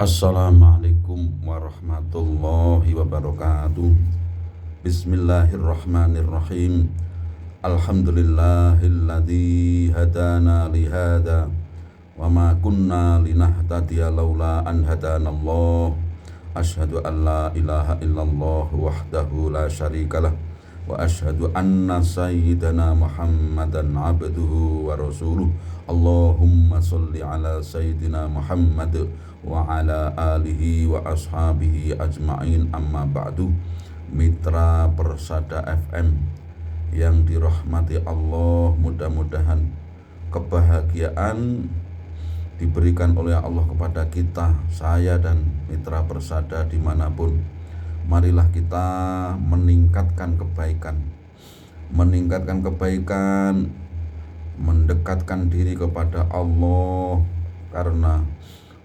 Assalamualaikum warahmatullahi wabarakatuh. Bismillahirrahmanirrahim. Alhamdulillahilladzi hadana lihada wa ma kunna linahtadiya laula an hadanallah. Asyhadu an la ilaha illallah wahdahu la syarikalah wa asyhadu anna sayyidana Muhammadan abduhu wa rasuluh. Allahumma sholli ala sayyidina Muhammad wa ala alihi wa ashabihi ajma'in, amma ba'du. Mitra Persada FM yang dirahmati Allah, mudah-mudahan kebahagiaan diberikan oleh Allah kepada kita, saya dan mitra Persada dimanapun. Marilah kita meningkatkan kebaikan, mendekatkan diri kepada Allah, karena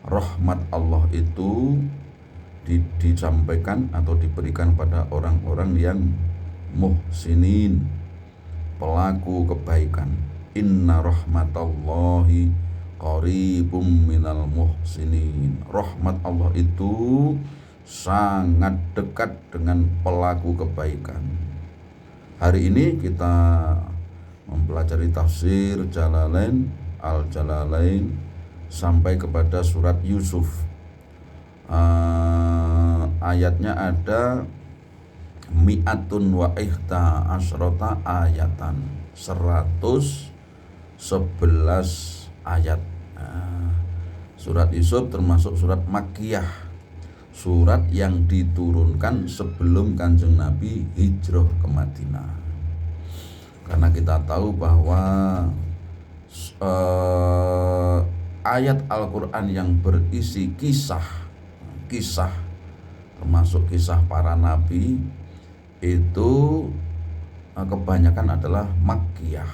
rahmat Allah itu disampaikan atau diberikan pada orang-orang yang muhsinin, pelaku kebaikan. Inna rahmatallahi qaribum minal muhsinin. Rahmat Allah itu sangat dekat dengan pelaku kebaikan. Hari ini kita mempelajari tafsir Al-Jalalain sampai kepada surat Yusuf. Ayatnya ada mi'atun wa ihta asyrota ayatan, 111 ayat. Surat Yusuf termasuk surat Makkiyah, surat yang diturunkan sebelum Kanjeng Nabi hijrah ke Madinah. Karena kita tahu bahwa ayat Al-Quran yang berisi kisah termasuk kisah para nabi itu kebanyakan adalah Makkiyah,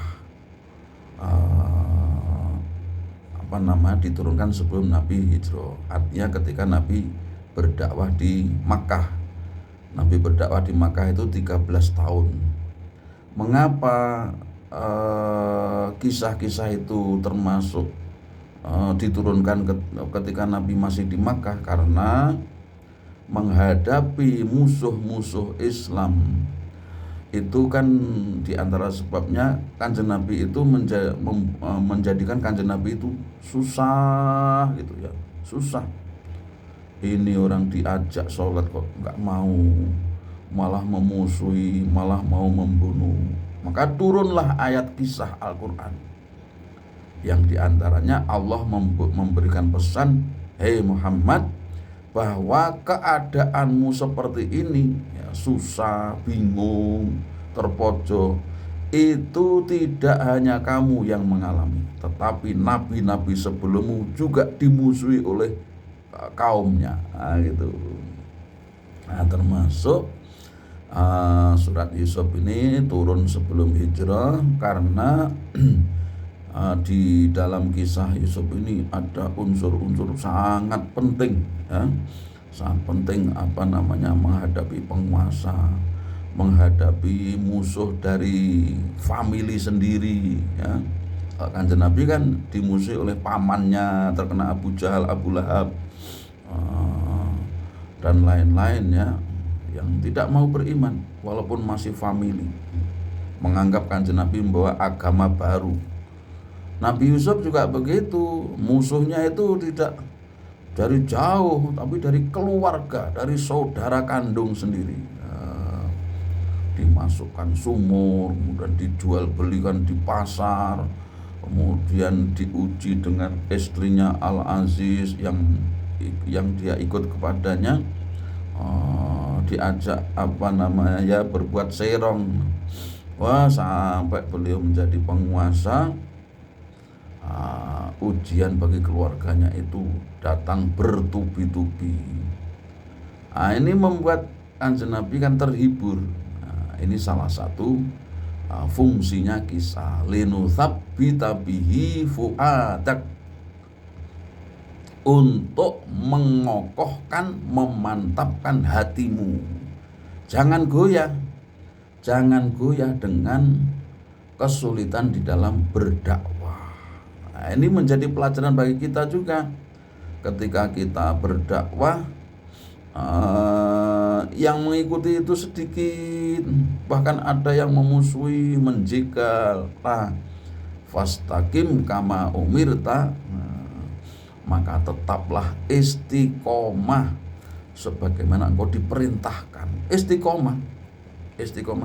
diturunkan sebelum Nabi hijrah. Artinya ketika Nabi berdakwah di Makkah. Nabi berdakwah di Makkah itu 13 tahun. Mengapa kisah-kisah itu termasuk diturunkan ketika Nabi masih di Makkah? Karena menghadapi musuh-musuh Islam itu kan diantara sebabnya Kanjeng Nabi itu menjadikan Kanjeng Nabi itu susah gitu ya, susah. Ini orang diajak sholat kok nggak mau, malah memusuhi, malah mau membunuh. Maka turunlah ayat kisah Al-Quran yang diantaranya Allah memberikan pesan, hei Muhammad, bahwa keadaanmu seperti ini ya, susah, bingung, terpojok, itu tidak hanya kamu yang mengalami, tetapi nabi-nabi sebelummu juga dimusuhi oleh kaumnya. Gitu. Termasuk surat Yusuf ini turun sebelum hijrah karena di dalam kisah Yusuf ini ada unsur-unsur sangat penting ya. Sangat penting menghadapi penguasa, menghadapi musuh dari famili sendiri ya. Kanjeng Nabi kan dimusuhi oleh pamannya, terkena Abu Jahal, Abu Lahab dan lain-lain ya, yang tidak mau beriman walaupun masih famili, menganggap Kanjeng Nabi membawa agama baru. Nabi Yusuf juga begitu, musuhnya itu tidak dari jauh, tapi dari keluarga, dari saudara kandung sendiri. Dimasukkan sumur, kemudian dijual belikan di pasar, kemudian diuji dengan istrinya Al-Aziz yang dia ikut kepadanya, diajak berbuat serong. Wah, sampai beliau menjadi penguasa. Ujian bagi keluarganya itu datang bertubi-tubi. Ini membuat Kanjeng Nabi kan terhibur. Ini salah satu fungsinya kisah, linutsabbita bihi fuadak, untuk mengokohkan, memantapkan hatimu. Jangan goyah dengan kesulitan di dalam berdakwah. Ini menjadi pelajaran bagi kita juga. ketika kita berdakwah yang mengikuti itu sedikit, bahkan ada yang memusuhi, menjegal. Fastaqim kama umirta, maka tetaplah istiqomah sebagaimana engkau diperintahkan. Istiqomah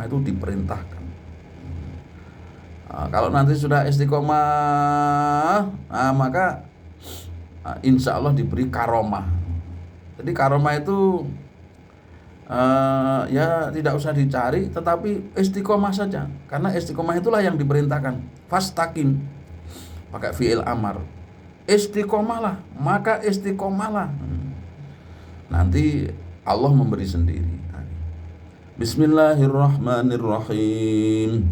itu diperintahkan. Kalau nanti sudah istiqomah, maka insya Allah diberi karomah. Jadi karomah itu ya tidak usah dicari, tetapi istiqomah saja, karena istiqomah itulah yang diperintahkan. Fastaqim pakai fi'il amar, istiqomahlah, maka istiqomahlah. Nanti Allah memberi sendiri. Bismillahirrahmanirrahim.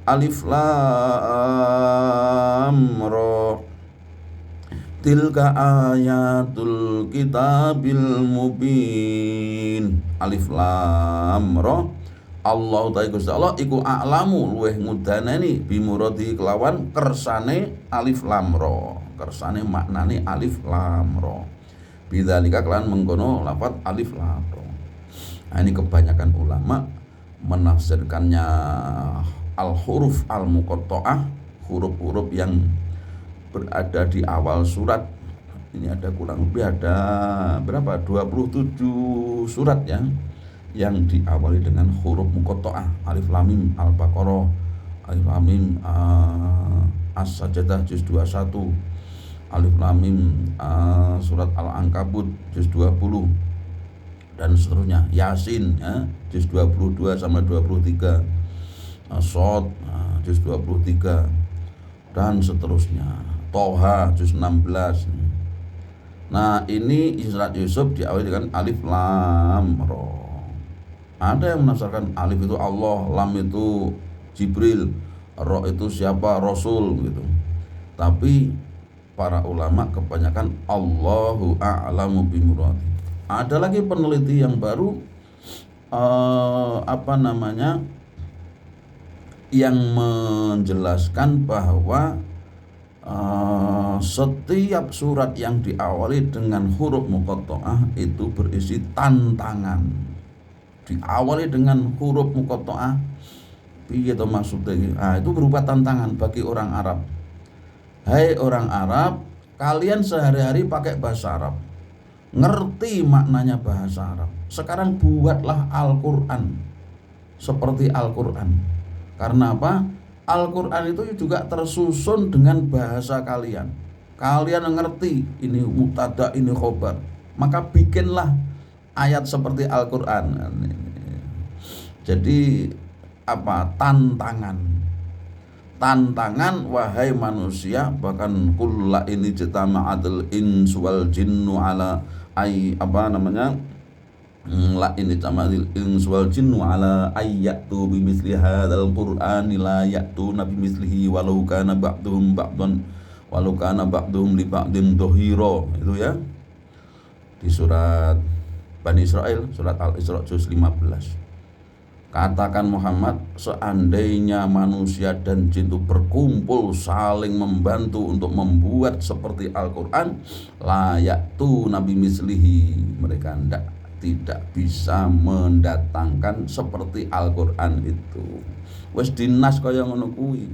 Alif lam ra, tilka ayatul kitabil mubin. Alif lam ra, Allah ta'ala Gusti Allah iku a'lamu luweh ngudanani bimuradi kelawan kersane alif lam ra, kersane maknane alif lam ra. Bidzalika kelan mengkono lafaz alif lam ra. Ini kebanyakan ulama menafsirkannya al-huruf al-muqatta'ah, huruf-huruf yang berada di awal surat. Ini ada kurang lebih ada berapa? 27 surat ya, yang diawali dengan huruf muqatta'ah. Alif lam mim Al-Baqarah, alif lam mim As-Sajdah juz 21, alif lam mim surat Al-Ankabut juz 20 dan seterusnya. Yasin ya, juz 22 sama 23, Shad juz 23 dan seterusnya. Toha juz 16. Nah, ini surat Yusuf diawali dengan alif lam ra. Ada yang menafsirkan alif itu Allah, lam itu Jibril, ra itu siapa? Rasul gitu. Tapi para ulama kebanyakan Allahu a'lamu bimuradi. Ada lagi peneliti yang baru yang menjelaskan bahwa setiap surat yang diawali dengan huruf muqatta'ah itu berisi tantangan. Diawali dengan huruf muqatta'ah, piye to maksudnya? Itu berupa tantangan bagi orang Arab. Hai orang Arab, kalian sehari-hari pakai bahasa Arab, ngerti maknanya bahasa Arab. Sekarang buatlah Al-Qur'an seperti Al-Qur'an. Karena apa? Al-Qur'an itu juga tersusun dengan bahasa kalian. Kalian ngerti ini mubtada, ini khobar, maka bikinlah ayat seperti Al-Qur'an. Jadi apa? Tantangan wahai manusia, bahkan kulla ini jitama'atul insu wal jinnu ala la ini tamadil ins wal jinnu ala ayyatu bimithli hadzal qur'ani la ya'tuna bimithlihi walau kana ba'dhum li ba'din dhahira. Itu ya di surat Bani Israil, surat Al-Isra juz 15. Katakan Muhammad, seandainya manusia dan jin itu berkumpul saling membantu untuk membuat seperti Al-Qur'an, la ya'tuna bimithlihi, mereka tidak bisa mendatangkan seperti Al-Qur'an itu. Wis dinas kaya ngono kuwi.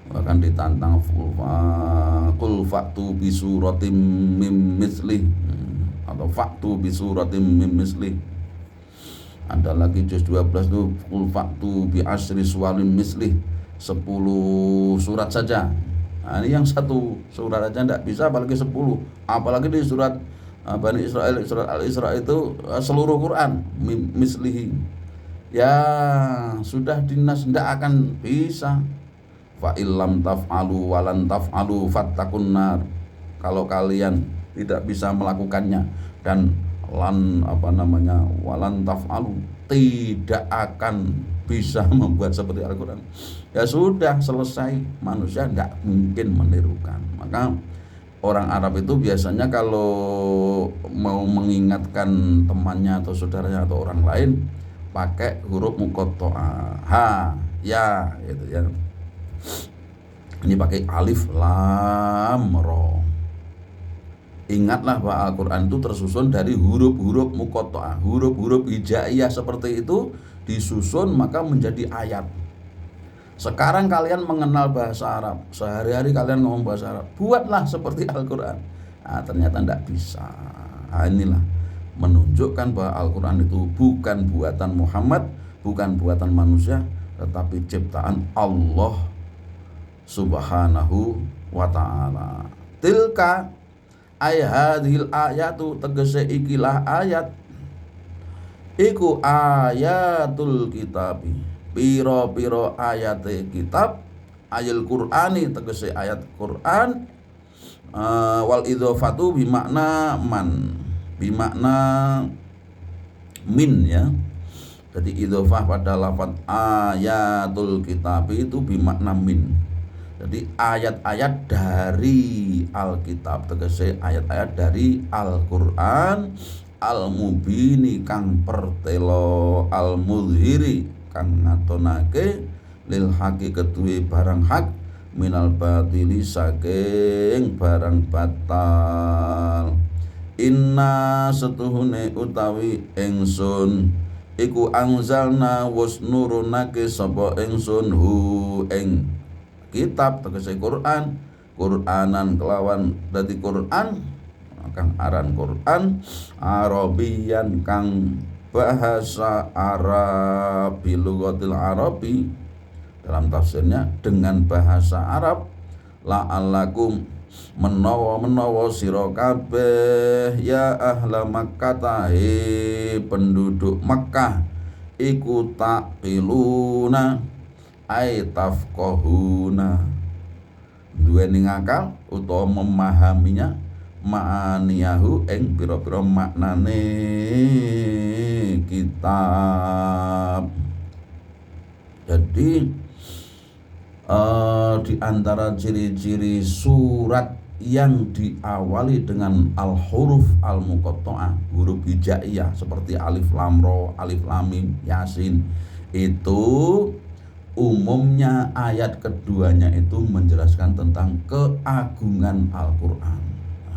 Bahkan ditantang qul fa'tu bi suratim mim mislih, atau fa'tu bi suratim mim mislih. Ada lagi juz 12 itu qul fa'tu bi asri suwalim mislih, 10 surat saja. Nah, ini yang satu surat aja tidak bisa, apalagi 10. Apalagi di surat Bani Israil, surat Al-Isra itu seluruh Quran mislihi. Ya sudah dinas, tidak akan bisa. Fa illam taf'alu walan taf'alu fattakun nar. Kalau kalian tidak bisa melakukannya dan walan taf'alu, tidak akan bisa membuat seperti Al-Quran, ya sudah selesai. Manusia tidak mungkin menirukan. Maka orang Arab itu biasanya kalau mau mengingatkan temannya atau saudaranya atau orang lain pakai huruf muqatta'ah, ha, ya, gitu ya. Ini pakai alif lam ra. Ingatlah bahwa Al-Quran itu tersusun dari huruf-huruf muqatta'ah, huruf-huruf hijaiyah seperti itu disusun maka menjadi ayat. Sekarang kalian mengenal bahasa Arab, sehari-hari kalian ngomong bahasa Arab, buatlah seperti Al-Quran. Ternyata tidak bisa. Inilah menunjukkan bahwa Al-Quran itu bukan buatan Muhammad, bukan buatan manusia, tetapi ciptaan Allah Subhanahu wa ta'ala. Tilka hadhil ayatu, tegese ikilah ayat, iku ayatul kitabi, piro-piro ayate kitab, ayat Qur'ani tegese ayat Qur'an. Wal idhofatu bimakna man, bimakna min ya. Jadi idhofah pada lafaz ayatul kitabi itu bimakna min. Jadi ayat-ayat dari Alkitab, tegese ayat-ayat dari Al-Qur'an, al-mubini kang pertelo, al-mudhiri kang ngatonake, lil haqi ketuwe barang hak, minal batili saking barang batal. Inna setuhune utawi ingsun iku anzalna was nurunake sapa ingsun hu ing kitab, tegese Quran, Quranan kelawan dadi Quran kang aran Quran, Arabian kang bahasa Arab, bilughatil Arabi, dalam tafsirnya dengan bahasa Arab, la'allakum menawa sira kabeh ya ahla Makkah, penduduk Makkah, iku taqiluna ai tafqahuna, duweni ngakal utawa memahaminya, ma'aniyahu ing pira-pira maknane kitab. Jadi di antara ciri-ciri surat yang diawali dengan al-huruf al-muqatta'ah, huruf hijaiyah seperti alif lam ra, alif lam mim, yasin, itu umumnya ayat keduanya itu menjelaskan tentang keagungan Al-Quran.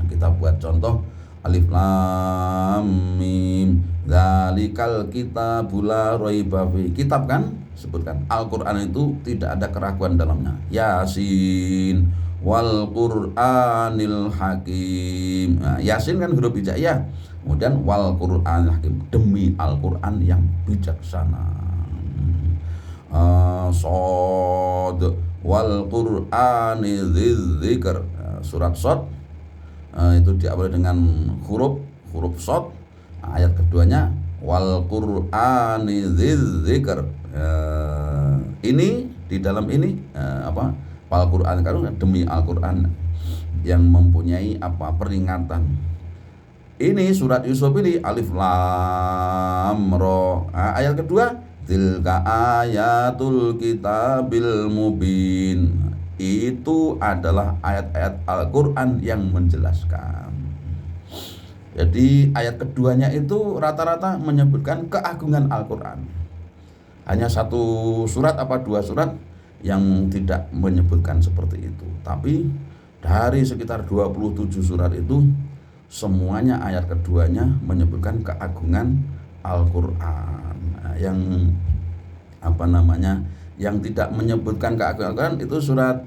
Kita buat contoh, alif lam mim, dzalikal kitabul la raiba fi, kitab kan, sebutkan Al-Quran itu tidak ada keraguan dalamnya. Yasin wal Qur'anil hakim. Yasin kan huruf hijaiyah, kemudian wal Qur'anil hakim, demi Al-Quran yang bijaksana. Shad wal Qur'ani dzidzikr, surat Shad itu diawali dengan huruf Shad. Ayat keduanya wal Qur'ani dzidzikr. Ini di dalam ini wal Qur'an, kan demi Al-Qur'an yang mempunyai peringatan. Ini surat Yusuf ini alif lam ra. Ayat kedua tilka ayatul kitabil mubin, itu adalah ayat-ayat Al-Quran yang menjelaskan. Jadi ayat keduanya itu rata-rata menyebutkan keagungan Al-Quran. Hanya satu surat dua surat yang tidak menyebutkan seperti itu. Tapi dari sekitar 27 surat itu semuanya ayat keduanya menyebutkan keagungan Al-Quran. Yang yang tidak menyebutkan keagungan itu surat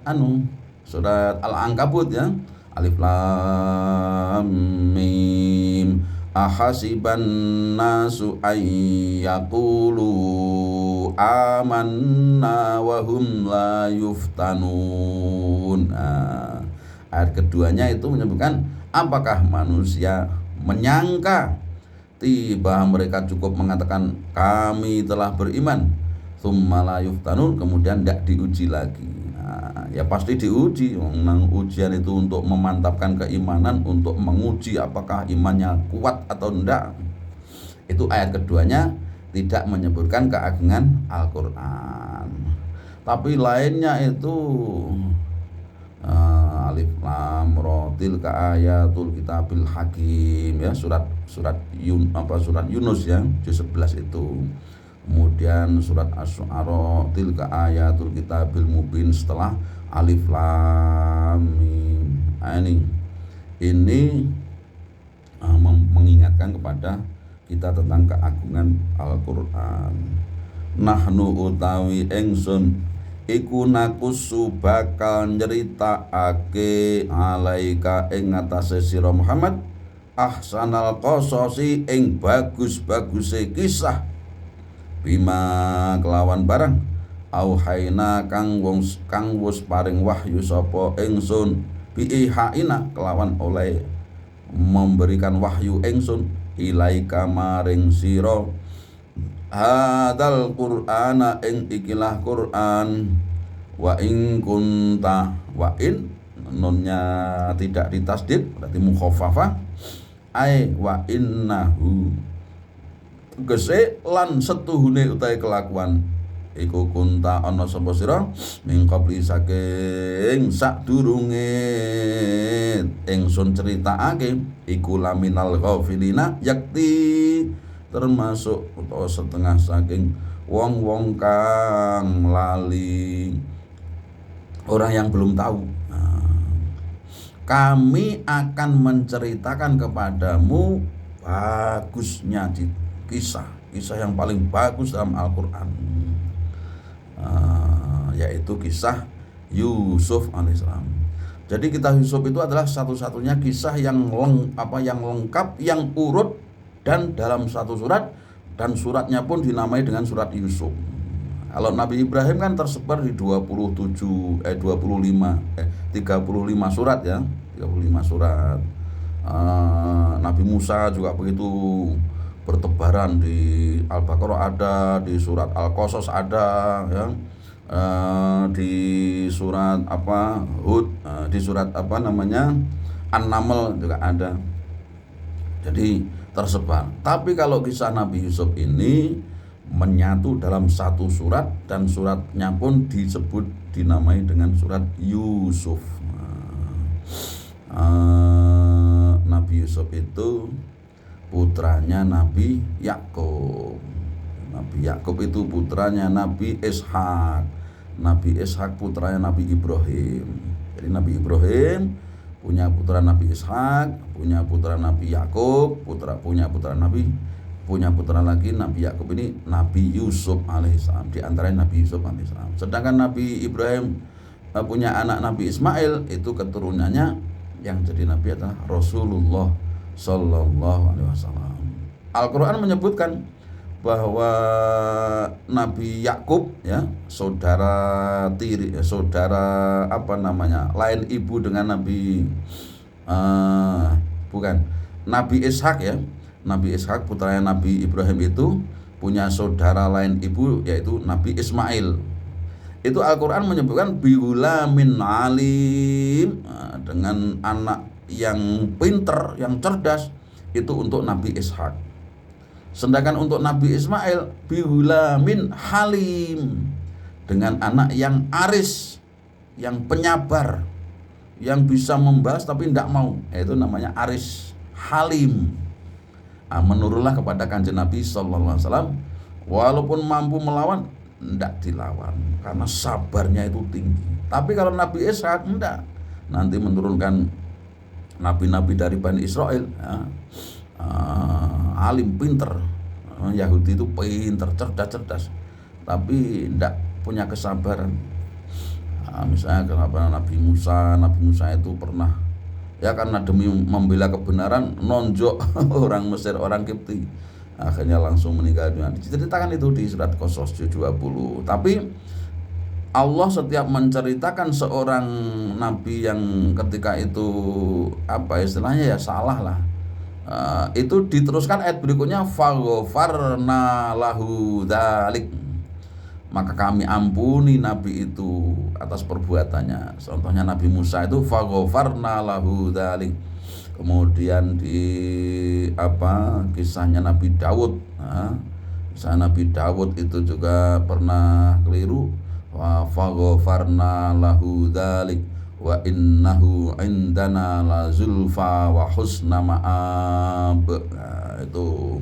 Al-Ankabut ya, alif lam mim, ahasiban nasu ayyaqulu amanna wa hum la yuftanun. Ayat keduanya itu menyebutkan apakah manusia menyangka tiba mereka cukup mengatakan kami telah beriman, tsumma la yuftanun, kemudian tidak diuji lagi. Ya pasti diuji. Ujian itu untuk memantapkan keimanan, untuk menguji apakah imannya kuat atau tidak. Itu ayat keduanya tidak menyebutkan keagungan Al-Quran. Tapi lainnya itu alif lam ra, tilka ayatul kitabil hakim ya, surat Yunus ya, juz 11 itu. Kemudian surat Asy-Syu'ara, tilka ayatul kitabil mubin setelah alif lam mim. Ini menceritakan kepada kita tentang keagungan Al-Qur'an. Nahnu utawi ingsun iku nakusu bakal nyeritakake alaika ing atase sira Muhammad ahsanal qasasi ing bagus-baguse kisah bima kelawan barang auhaina kang wus paring wahyu sapa ingsun biihaina kelawan oleh memberikan wahyu ingsun ilaika maring sira hadal Qur'ana ing ikilah Qur'an wa in kunta wa in nunnya tidak ditasdid berarti mukhaffafah ai wa innahu tegese lan setuhune utahe kelakuan iku kunta ana sapa sira min qabli saking sadurunge ingsun critakake iku laminal ghafilina yakti termasuk utawa setengah saking wong-wong kang lali, orang yang belum tahu. Kami akan menceritakan kepadamu bagusnya kisah yang paling bagus dalam Al-Quran, yaitu kisah Yusuf alaihissalam. Jadi kisah Yusuf itu adalah satu-satunya kisah yang lengkap, yang urut dan dalam satu surat, dan suratnya pun dinamai dengan surat Yusuf. Kalau Nabi Ibrahim kan tersebar di 35 surat ya, 35 surat. Nabi Musa juga begitu bertebaran, di Al-Baqarah ada, di surat Al-Qasas ada ya. Di surat Hud, di surat An-Naml juga ada. Jadi tersebar. Tapi kalau kisah Nabi Yusuf ini menyatu dalam satu surat, dan suratnya pun dinamai dengan surat Yusuf. Nabi Yusuf itu putranya Nabi Yakub. Nabi Yakub itu putranya Nabi Ishak. Nabi Ishak putranya Nabi Ibrahim. Jadi Nabi Ibrahim punya putra Nabi Ishak, punya putra Nabi Yakub, punya putra lagi Nabi Yakub ini Nabi Yusuf alaihissalam, di antaranya Nabi Yusuf alaihissalam. Sedangkan Nabi Ibrahim punya anak Nabi Ismail, itu keturunannya yang jadi nabi adalah Rasulullah sallallahu alaihi wasallam. Al-Qur'an menyebutkan bahwa Nabi Yakub ya, saudara lain ibu dengan Nabi Nabi Ishak ya. Nabi Ishak putranya Nabi Ibrahim itu punya saudara lain ibu, yaitu Nabi Ismail. Itu Al-Qur'an menyebutkan biulamin alim, dengan anak yang pinter, yang cerdas, itu untuk Nabi Ishak. Sedangkan untuk Nabi Ismail bihulamin halim, dengan anak yang aris, yang penyabar, yang bisa membahas tapi tidak mau, yaitu namanya aris halim. Menurunlah kepada Kanjeng Nabi sallallahu alaihi wasallam, walaupun mampu melawan tidak dilawan karena sabarnya itu tinggi. Tapi kalau Nabi Ishak tidak, nanti menurunkan nabi-nabi dari Bani Israel ya. Alim, pinter. Yahudi itu pinter, cerdas, tapi tidak punya kesabaran. Misalnya kenapa Nabi Musa itu pernah ya, karena demi membela kebenaran nonjok orang Mesir, orang Kipti, akhirnya langsung meninggal dunia. Diceritakan itu di surat Qasas 20. Tapi Allah setiap menceritakan seorang nabi yang ketika itu istilahnya ya salah lah, itu diteruskan ayat berikutnya, faghfarna lahu dzalik, maka kami ampuni nabi itu atas perbuatannya. Contohnya Nabi Musa itu faghfarna lahu dzalik. Kemudian di kisahnya Nabi Daud, kisah Nabi Daud itu juga pernah keliru, wa faghfarna lahu dzalik wa innahu indana la zulfa wa husna ma'ab. Itu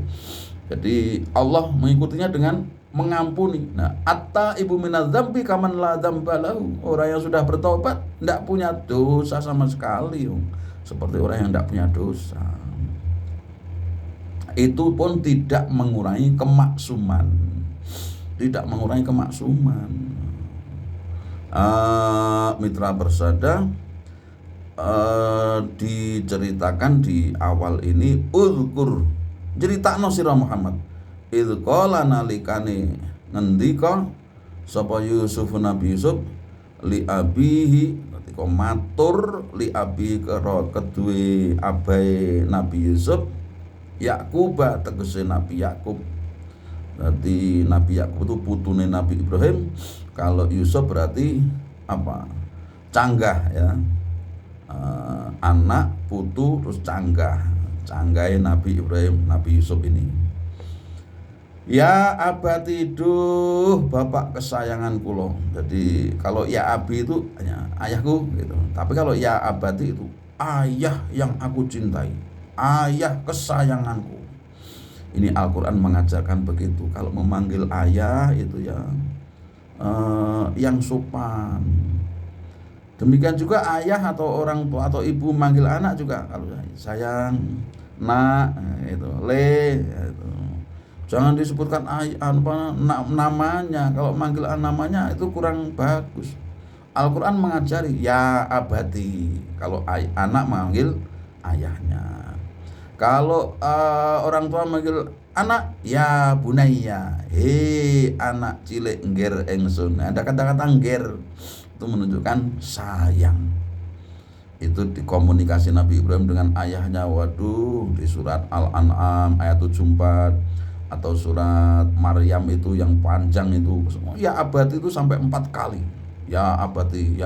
jadi Allah mengikutinya dengan mengampuni. Atta ibu minadzambi kaman la dzamba lahu, orang yang sudah bertobat tidak punya dosa sama sekali, seperti orang yang tidak punya dosa. itu pun tidak mengurangi kemaksuman, tidak mengurangi kemaksuman. Mitra Persada, diceritakan di awal ini, uzkur, critakno sira Muhammad, idz qala nalikane ngendika sapa Yusuf, Nabi Yusuf, li abihi, ketika matur li abi karo kedue abai Nabi Yusuf, Yakub tegese Nabi Yakub. Berarti Nabi Yakub itu putune Nabi Ibrahim. Kalau Yusuf berarti apa? Canggah ya. Anak, putu, terus canggahe Nabi Ibrahim, Nabi Yusuf ini. Ya abati, duh bapak kesayangan kulo. Jadi kalau ya abi itu hanya ayahku gitu. Tapi kalau ya abati itu ayah yang aku cintai, ayah kesayanganku. Ini Al-Quran mengajarkan begitu. Kalau memanggil ayah itu ya yang sopan. Demikian juga ayah atau orang tua atau ibu manggil anak juga, kalau sayang, nak, itu le, itu. Jangan disebutkan namanya. Kalau manggil namanya itu kurang bagus. Al-Quran mengajari ya abadi, kalau anak manggil ayahnya. Kalau orang tua manggil anak ya bunaya, he anak cilik ngger engsun. Ada kata-kata ngger itu menunjukkan sayang. Itu dikomunikasi Nabi Ibrahim dengan ayahnya. Waduh, di surat Al-An'am ayat 74 atau surat Maryam itu yang panjang itu, ya abadi itu sampai 4 kali. Ya abadi,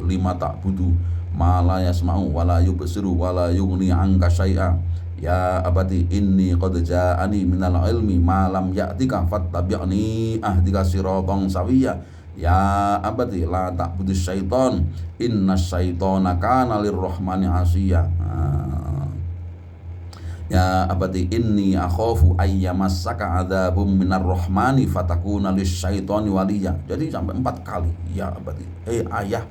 lima tak budu ma la yasma'u wa la yubsiru wa la yughni anka syai'a. Ya abadi inni qad ja'ani minal ilmi ma lam ya'tika fattabi'ni ahdika siratan sawiyya. Ya abadi la ta'budus syaiton innas syaitona kana lirrahmani asiyya. Ya abadi inni akhafu ayyamassaka adzabum minar rahmani fatakuna lisyaitoni waliyya. Jadi sampai 4 kali ya abadi, hei ayah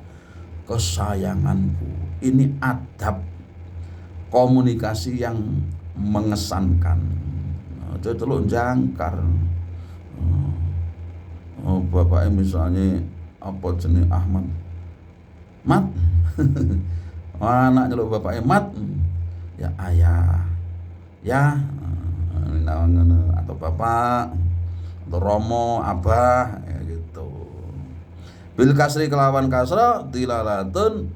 kesayanganku. Ini adab komunikasi yang mengesankan. Jadi teluk jangkar. Bapaknya misalnya apa jenis Ahmad, Mat. Anak nyeluk bapaknya Mat, ya ayah, ya, atau bapak, atau Romo, abah, ya gitu. Bil kasri kelawan kasra dilalatun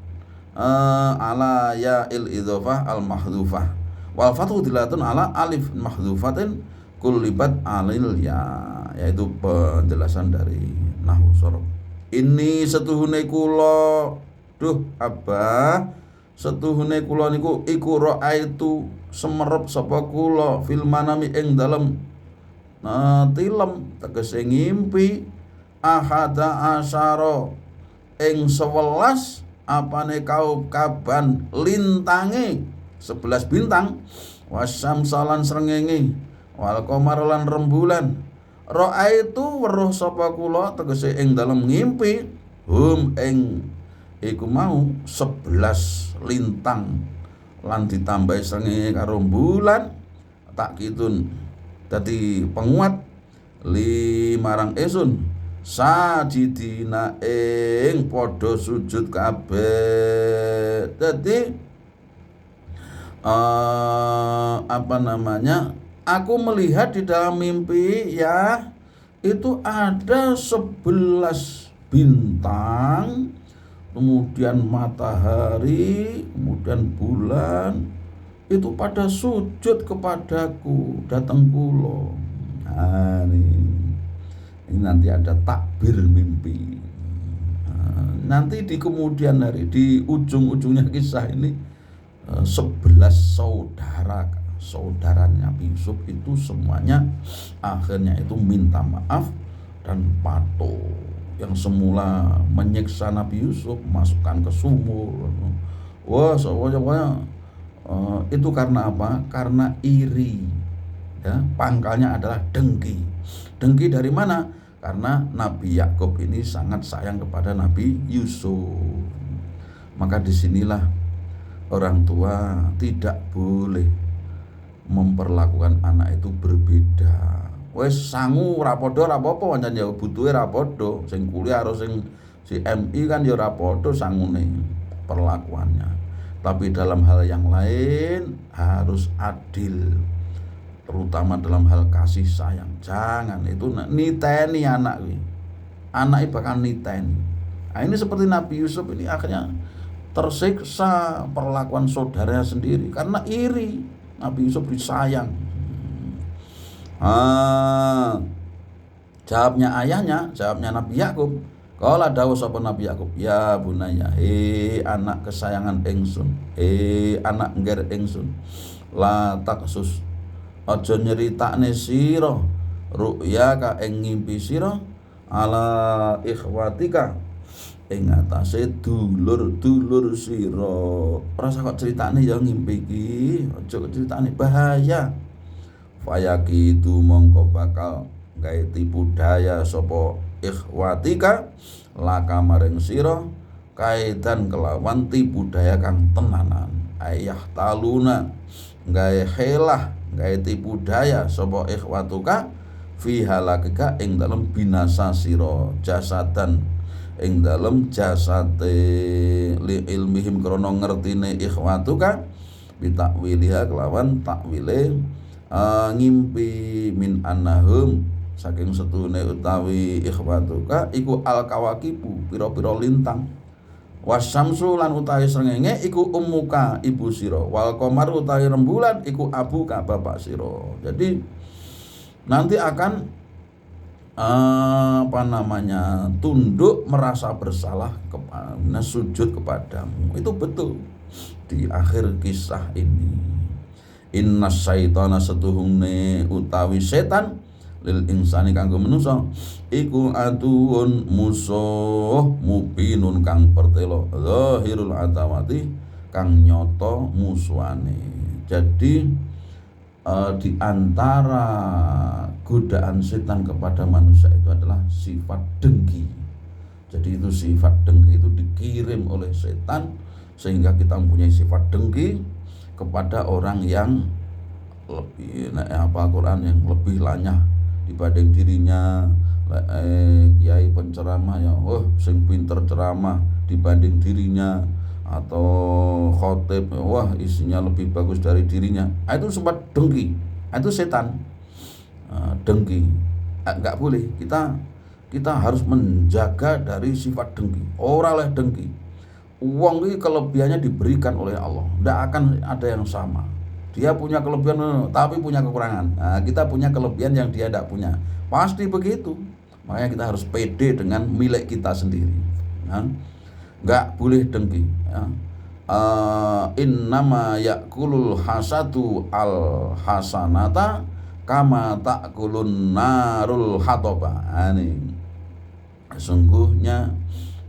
ala ya il idhofah al mahdhufah, wal fathu dilalatun ala alif mahdhufatin kulibat alil ya. Yaitu penjelasan dari nahwu sorof. Ini setuhune kula, duh abah, setuhune kula niku iku raaitu semerep sapa kula fil manami ing dalem tilem, tegese ngimpi, ahada asyara ing 11 apane kaukaban lintange 11 bintang, wasyamsalan srengenge, wal qamar lan rembulan. Ra'aitu weruh sapa kula tegese ing dalem ngimpi hum ing iku mau 11 lintang lan ditambahi srengenge karo bulan, tak kitun dadi penguat limarang esun sajidina ing padha sujud kabeh. Dadi aku melihat di dalam mimpi ya itu ada 11 bintang, kemudian matahari, kemudian bulan itu pada sujud kepadaku, datang kula. Nah, ini nanti ada takbir mimpi. Nanti di kemudian hari, di ujung-ujungnya kisah ini 11 saudaranya Nabi Yusuf itu semuanya akhirnya itu minta maaf dan patuh. Yang semula menyiksa Nabi Yusuf, masukkan ke sumur. Wah, pokoknya itu karena apa? Karena iri. Ya, pangkalnya adalah dengki. Dengki dari mana? Karena Nabi Yakub ini sangat sayang kepada Nabi Yusuf. Maka disinilah orang tua tidak boleh memperlakukan anak itu berbeda. Wes sangu ora padha ora apa-apa pancen ya butuhe ora padha. Sing kuliah karo sing si MI kan ya ora padha sangune perlakuannya. Tapi dalam hal yang lain harus adil. Terutama dalam hal kasih sayang. Jangan itu niteni anak kuwi. Anake bakal niteni. Nah, ini seperti Nabi Yusuf ini akhirnya tersiksa perlakuan saudaranya sendiri karena iri. Nabi Yusuf disayang. Jawabnya ayahnya, jawabnya Nabi Yakub. Kala dawuh sapa Nabi Yakub, ya bunaya, anak kesayangan ingsun, anak ngger ingsun, la taksus, aja nyeritakne sira ru'ya ka ing ngimpi sira ala ikhwatika ing atase dulur-dulur sira. Ora usah kok critakne ya ngimpi iki, aja critakne bahaya. Fayaki itu mongko bakal gawe tipu daya sapa ikhwatika laka maring sira kaitan kelawan tipu daya kang tenanan. Ayah taluna gawe helah gawe tipu daya sapa ikhwatuka fi halakika ing dalem binasa sira jasadan ing dalem jasate li ilmihim krana ngertine ikhwatuka bitakwiliha kelawan takwile ngimpi min annahum saking setune utawi ikhwatuka iku al kawakibu pira-pira lintang wasyamsu lan utawi srengenge iku ummuka ibu sira wal qamar utawi rembulan iku abuka bapak sira. Jadi nanti akan tunduk merasa bersalah kepada sujud kepadamu. Itu betul di akhir kisah ini. Inna syaitana setuhune utawi setan lil insani kanggo manusa iku atuun musuh mubinun kang pertelo zahirul adawati kang nyoto musuhane. Jadi di antara godaan setan kepada manusia itu adalah sifat dengki. Jadi itu sifat dengki itu dikirim oleh setan sehingga kita mempunyai sifat dengki kepada orang yang lebih Al-Quran yang lebih lanyah dibanding dirinya, kiai penceramah ya sing pinter ceramah dibanding dirinya, atau khotib wah isinya lebih bagus dari dirinya. Itu sempat dengki, itu setan. Dengki enggak boleh, kita harus menjaga dari sifat dengki. Ora oleh dengki. Uang ini kelebihannya diberikan oleh Allah, tidak akan ada yang sama. Dia punya kelebihan tapi punya kekurangan. Nah, kita punya kelebihan yang dia tidak punya, pasti begitu. Makanya kita harus pede dengan milik kita sendiri. Nggak boleh dengki. Innama yakulul hasatu al hasanata kama takulun narul hatoba. Sungguhnya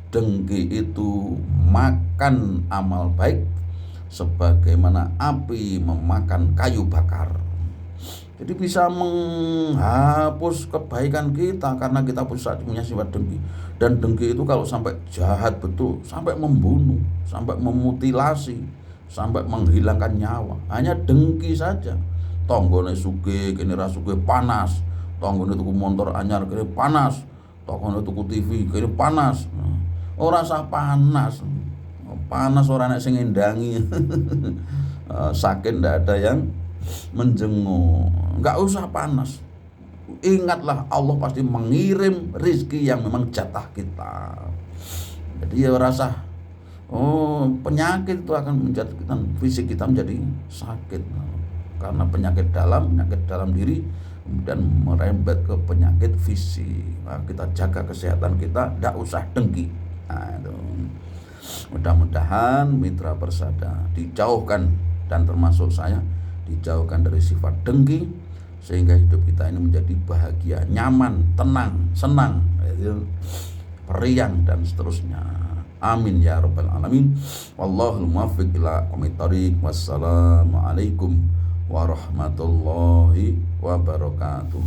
dengki itu makan amal baik sebagaimana api memakan kayu bakar. Jadi bisa menghapus kebaikan kita karena kita punya sifat dengki. Dan dengki itu kalau sampai jahat betul, sampai membunuh, sampai memutilasi, sampai menghilangkan nyawa, hanya dengki saja. Tonggone sugih kene ra sugih panas, tonggone tuku motor anyar kene panas, tonggone tuku TV kene panas. Ora usah panas. Panas ora nek sing ngendangi. Sakit ndak ada yang menjenguk. Enggak usah panas. Ingatlah Allah pasti mengirim rezeki yang memang jatah kita. Jadi ya rasa penyakit itu akan menjadikan fisik kita menjadi sakit. Karena penyakit dalam diri dan merembet ke penyakit fisik. Nah, kita jaga kesehatan kita, tidak usah dengki. Nah, itu. Mudah-mudahan mitra persada dijauhkan dan termasuk saya dijauhkan dari sifat dengki sehingga hidup kita ini menjadi bahagia, nyaman, tenang, senang, periang dan seterusnya. Amin ya rabbal alamin. Wallahul muwaffiq ila aqwamit thoriq. Wassalamualaikum warahmatullahi wabarakatuh.